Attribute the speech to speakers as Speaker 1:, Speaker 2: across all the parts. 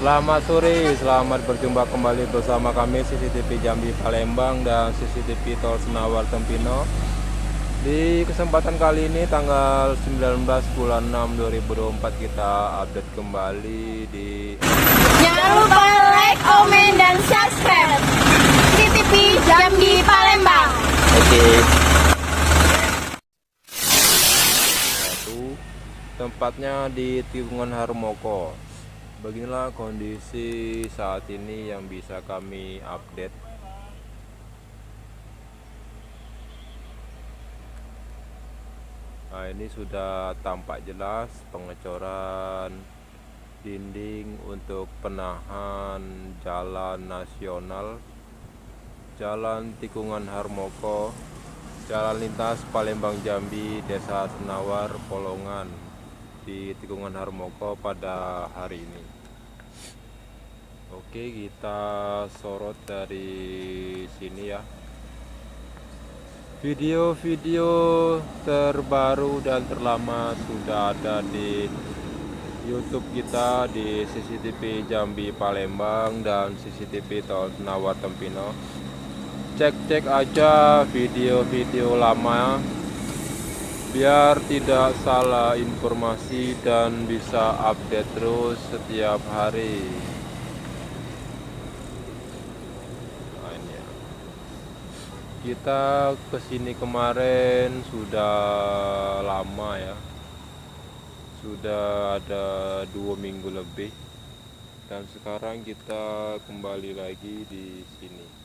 Speaker 1: Selamat sore, selamat berjumpa kembali bersama kami CCTV Jambi Palembang dan CCTV Tol Senabar Tempino. Di kesempatan kali ini tanggal 19 bulan 6 2024 kita update kembali di
Speaker 2: Jangan lupa like, komen, dan subscribe CCTV Jambi Palembang.
Speaker 1: Oke. Tempatnya di Tikungan Harmoko. Beginilah kondisi saat ini yang bisa kami update. Nah, ini sudah tampak jelas pengecoran dinding untuk penahan jalan nasional, Jalan Tikungan Harmoko, jalan lintas Palembang Jambi, Desa Senawar, Polongan di Tikungan Harmoko pada hari ini. Oke, kita sorot dari sini ya. Video-video terbaru dan terlama sudah ada di YouTube kita di CCTV Jambi Palembang dan CCTV Tol Senabar Tempino. Cek-cek aja video-video lama biar tidak salah informasi dan bisa update terus setiap hari. Nah, ini ya. Kita kesini kemarin sudah lama ya, sudah ada 2 minggu lebih, dan sekarang kita kembali lagi di sini.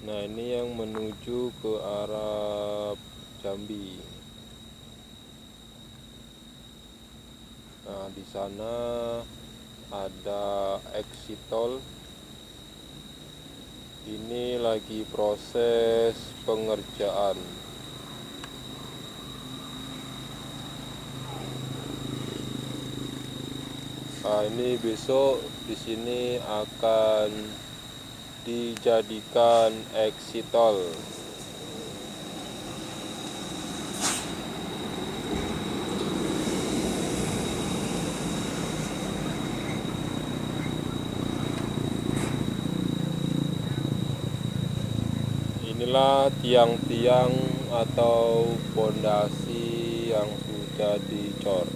Speaker 1: Nah, ini yang menuju ke arah Jambi. Nah, di sana ada exit tol. Ini lagi proses pengerjaan. Nah, ini besok di sini akan dijadikan exit tol. Inilah tiang-tiang atau pondasi yang sudah dicor.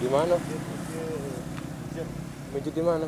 Speaker 1: Di mana? Masjid di mana?